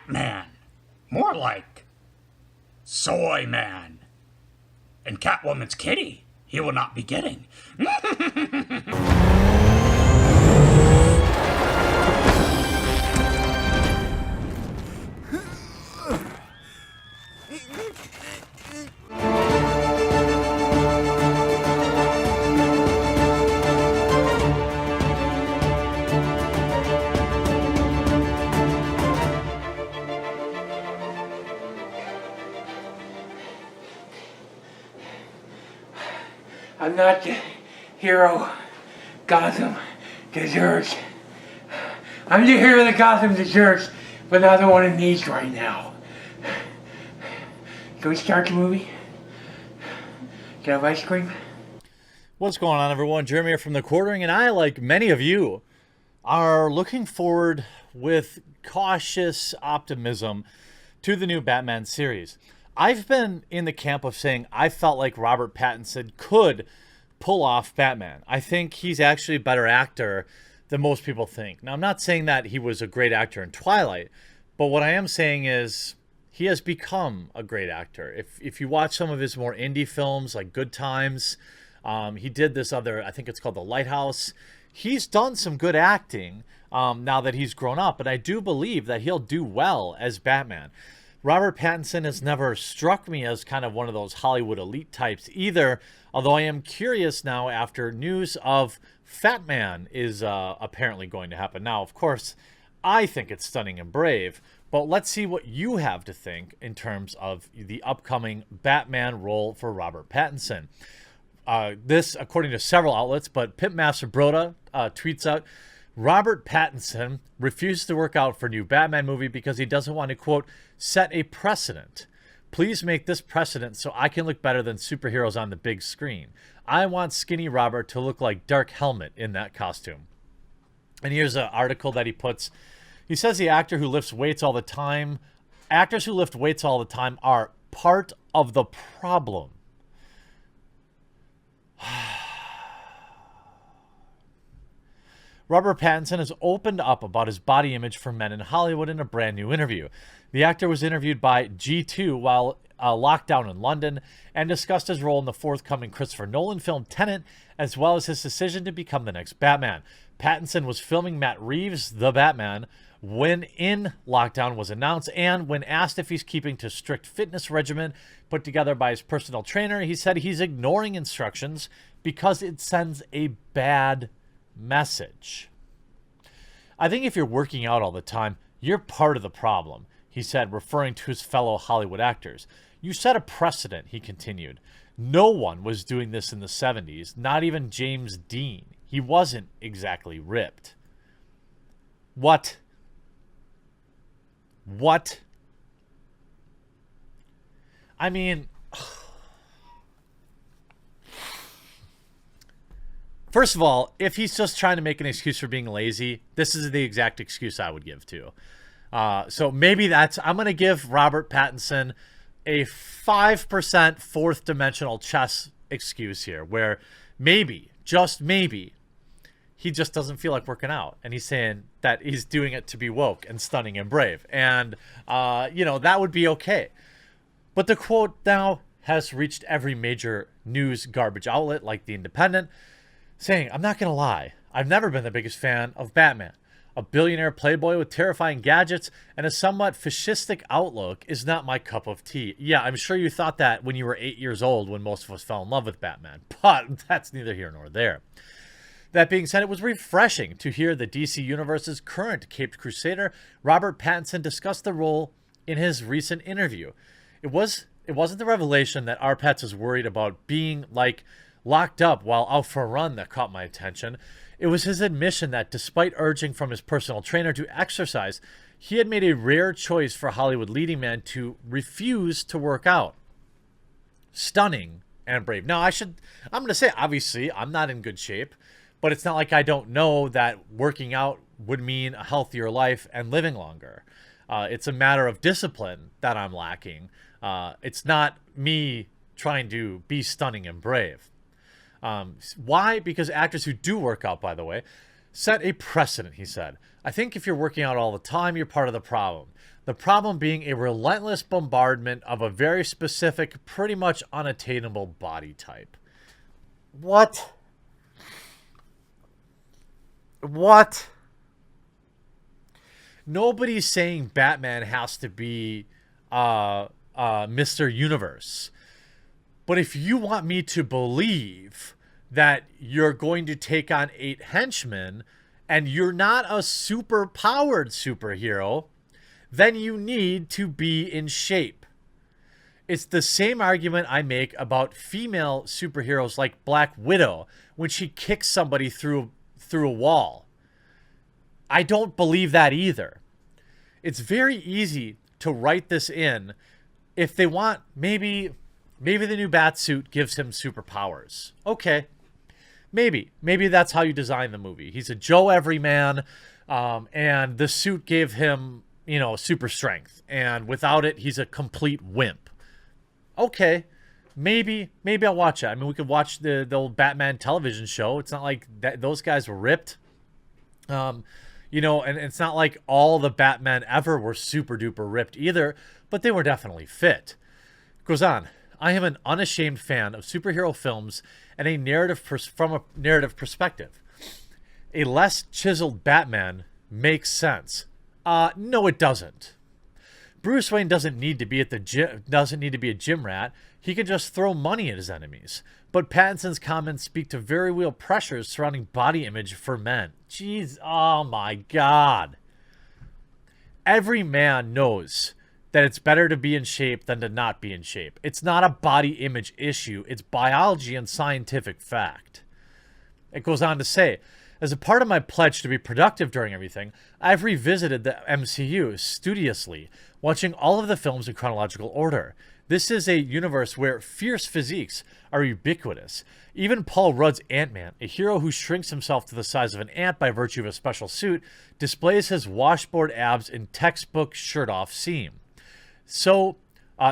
Batman. More like Soy Man. And Catwoman's kitty he will not be getting. I'm not the hero Gotham deserves. I'm the hero that Gotham deserves, but not the one it needs right now. Can we start the movie? Can I have ice cream? What's going on, everyone? Jeremy here from The Quartering, and I, like many of you, are looking forward with cautious optimism to the new Batman series. I've been in the camp of saying I felt like Robert Pattinson could pull off Batman. I think he's actually a better actor than most people think. Now, I'm not saying that he was a great actor in Twilight, but what I am saying is he has become a great actor. If you watch some of his more indie films like Good Times, he did this other, I think it's called The Lighthouse. He's done some good acting now that he's grown up, and I do believe that he'll do well as Batman. Robert Pattinson has never struck me as kind of one of those Hollywood elite types either, although I am curious now after news of Fat Man is apparently going to happen. Now, of course, I think it's stunning and brave, but let's see what you have to think in terms of the upcoming Batman role for Robert Pattinson. This, according to several outlets, but Pitmaster Broda tweets out, Robert Pattinson refused to work out for new Batman movie because he doesn't want to, quote, set a precedent. Please make this precedent so I can look better than superheroes on the big screen. I want skinny Robert to look like Dark Helmet in that costume. And here's an article that he puts. He says the actor who lifts weights all the time, actors who lift weights all the time are part of the problem. Robert Pattinson has opened up about his body image for men in Hollywood in a brand new interview. The actor was interviewed by G2 while locked down in London and discussed his role in the forthcoming Christopher Nolan film Tenet, as well as his decision to become the next Batman. Pattinson was filming Matt Reeves' The Batman when In Lockdown was announced, and when asked if he's keeping to strict fitness regimen put together by his personal trainer, he said he's ignoring instructions because it sends a bad message. I think if you're working out all the time, you're part of the problem, he said, referring to his fellow Hollywood actors. You set a precedent, he continued. No one was doing this in the 70s, not even James Dean. He wasn't exactly ripped. What? I mean, first of all, if he's just trying to make an excuse for being lazy, this is the exact excuse I would give too. So maybe I'm going to give Robert Pattinson a 5% fourth dimensional chess excuse here, where maybe, just maybe, he just doesn't feel like working out. And he's saying that he's doing it to be woke and stunning and brave. And, that would be okay. But the quote now has reached every major news garbage outlet like The Independent, saying, I'm not going to lie, I've never been the biggest fan of Batman. A billionaire playboy with terrifying gadgets and a somewhat fascistic outlook is not my cup of tea. Yeah, I'm sure you thought that when you were 8 years old when most of us fell in love with Batman, but that's neither here nor there. That being said, it was refreshing to hear the DC Universe's current Caped Crusader, Robert Pattinson, discuss the role in his recent interview. It wasn't the revelation that Arpats is worried about being, like, locked up while out for a run that caught my attention. It was his admission that despite urging from his personal trainer to exercise, he had made a rare choice for Hollywood leading man to refuse to work out. Stunning and brave. Now, I'm going to say, obviously, I'm not in good shape, but it's not like I don't know that working out would mean a healthier life and living longer. It's a matter of discipline that I'm lacking. It's not me trying to be stunning and brave. Why? Because actors who do work out, by the way, set a precedent, he said. I think if you're working out all the time, you're part of the problem. The problem being a relentless bombardment of a very specific, pretty much unattainable body type. What? What? Nobody's saying Batman has to be Mr. Universe. But if you want me to believe that you're going to take on 8 henchmen and you're not a super powered superhero, then you need to be in shape. It's the same argument I make about female superheroes like Black Widow when she kicks somebody through a wall. I don't believe that either. It's very easy to write this in if they want. Maybe the new Batsuit gives him superpowers. Okay. Maybe that's how you design the movie. He's a Joe Everyman, and the suit gave him, super strength. And without it, he's a complete wimp. Okay. Maybe I'll watch it. I mean, we could watch the old Batman television show. It's not like those guys were ripped. And it's not like all the Batmen ever were super duper ripped either, but they were definitely fit. Goes on. I am an unashamed fan of superhero films and from a narrative perspective. A less chiseled Batman makes sense. No, it doesn't. Bruce Wayne doesn't need to be a gym rat. He can just throw money at his enemies. But Pattinson's comments speak to very real pressures surrounding body image for men. Jeez, oh my God. Every man knows that it's better to be in shape than to not be in shape. It's not a body image issue. It's biology and scientific fact. It goes on to say, as a part of my pledge to be productive during everything, I've revisited the MCU studiously, watching all of the films in chronological order. This is a universe where fierce physiques are ubiquitous. Even Paul Rudd's Ant-Man, a hero who shrinks himself to the size of an ant by virtue of a special suit, displays his washboard abs in textbook shirt-off seam. So,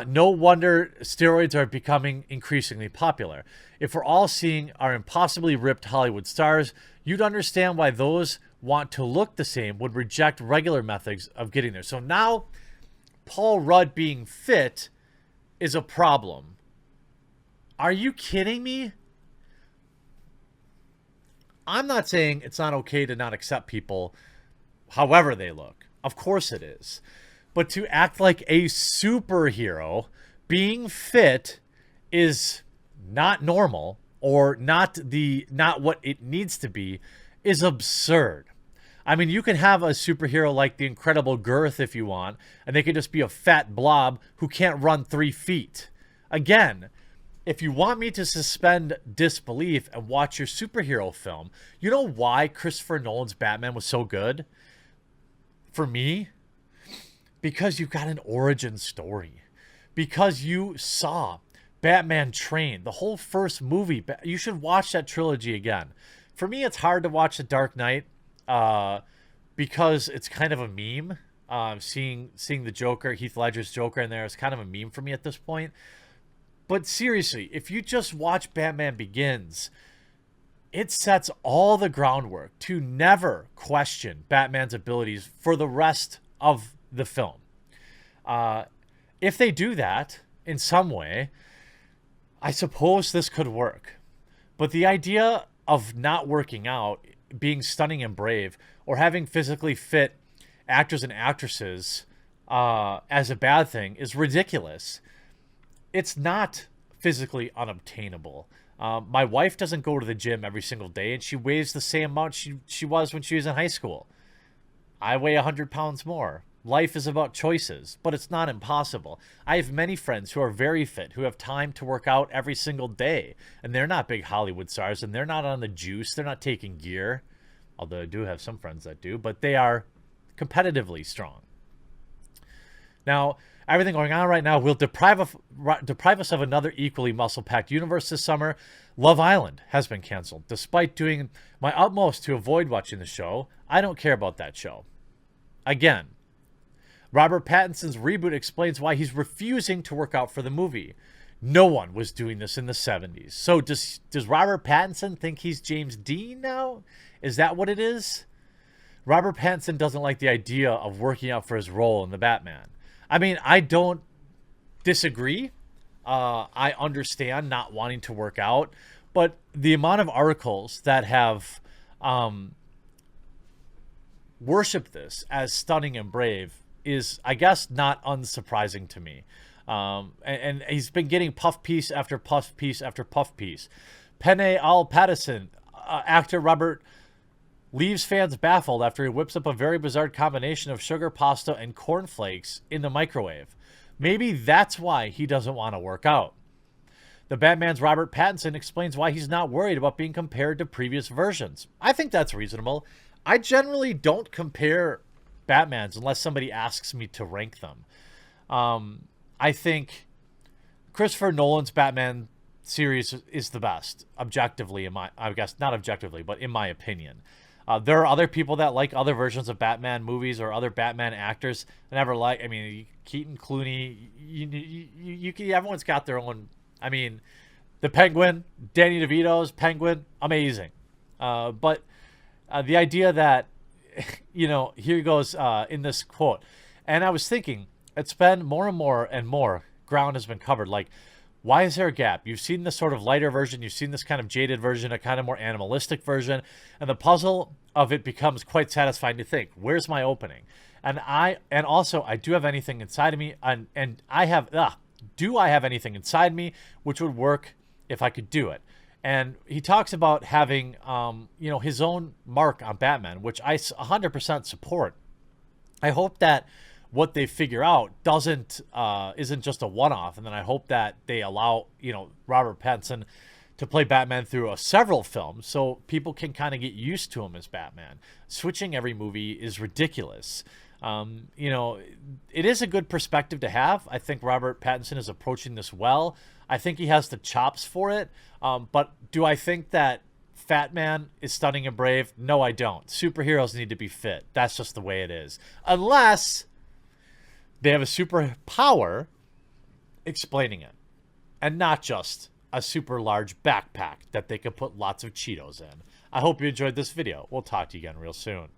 no wonder steroids are becoming increasingly popular. If we're all seeing our impossibly ripped Hollywood stars, you'd understand why those want to look the same would reject regular methods of getting there. So now, Paul Rudd being fit is a problem. Are you kidding me? I'm not saying it's not okay to not accept people however they look. Of course it is. But to act like a superhero being fit is not normal or not what it needs to be is absurd. I mean, you can have a superhero like the Incredible Girth if you want, and they could just be a fat blob who can't run 3 feet. Again, if you want me to suspend disbelief and watch your superhero film, you know why Christopher Nolan's Batman was so good? For me, because you got an origin story. Because you saw Batman train. The whole first movie, you should watch that trilogy again. For me, it's hard to watch The Dark Knight because it's kind of a meme. Seeing the Joker, Heath Ledger's Joker in there is kind of a meme for me at this point. But seriously, if you just watch Batman Begins, it sets all the groundwork to never question Batman's abilities for the rest of the film. If they do that in some way, I suppose this could work. But the idea of not working out, being stunning and brave, or having physically fit actors and actresses as a bad thing is ridiculous. It's not physically unobtainable. My wife doesn't go to the gym every single day, and she weighs the same amount she was when she was in high school. I weigh 100 pounds more. Life is about choices, but it's not impossible. I have many friends who are very fit, who have time to work out every single day, and they're not big Hollywood stars, and they're not on the juice. They're not taking gear, although I do have some friends that do, but they are competitively strong. Now, everything going on right now will deprive us of another equally muscle-packed universe this summer. Love Island has been canceled. Despite doing my utmost to avoid watching the show, I don't care about that show. Again, Robert Pattinson's reboot explains why he's refusing to work out for the movie. No one was doing this in the 70s. So does Robert Pattinson think he's James Dean now? Is that what it is? Robert Pattinson doesn't like the idea of working out for his role in the Batman. I mean, I don't disagree. I understand not wanting to work out, but the amount of articles that have worshipped this as stunning and brave is, I guess, not unsurprising to me. And he's been getting puff piece after puff piece after puff piece. Penne Al Pattinson, actor Robert leaves fans baffled after he whips up a very bizarre combination of sugar, pasta, and cornflakes in the microwave. Maybe that's why he doesn't want to work out. The Batman's Robert Pattinson explains why he's not worried about being compared to previous versions. I think that's reasonable. I generally don't compare Batmans unless somebody asks me to rank them. I think Christopher Nolan's Batman series is the best, objectively, I guess not objectively, but in my opinion. There are other people that like other versions of Batman movies or other Batman actors. I never like. I mean, Keaton, Clooney. Everyone's got their own. I mean, the Penguin, Danny DeVito's Penguin, amazing. But the idea that, here goes in this quote, and I was thinking, it's been more and more and more ground has been covered. Like, why is there a gap? You've seen this sort of lighter version. You've seen this kind of jaded version, a kind of more animalistic version. And the puzzle of it becomes quite satisfying to think, where's my opening? And also, I do have anything inside of me. Do I have anything inside me which would work if I could do it? And he talks about having, his own mark on Batman, which I 100% support. I hope that what they figure out isn't just a one-off, and then I hope that they allow Robert Pattinson to play Batman through several films so people can kind of get used to him as Batman. Switching every movie is ridiculous. It is a good perspective to have. I think Robert Pattinson is approaching this well. I think he has the chops for it. But do I think that Fat Man is stunning and brave? No, I don't. Superheroes need to be fit. That's just the way it is. Unless they have a superpower explaining it, and not just a super large backpack that they could put lots of Cheetos in. I hope you enjoyed this video. We'll talk to you again real soon.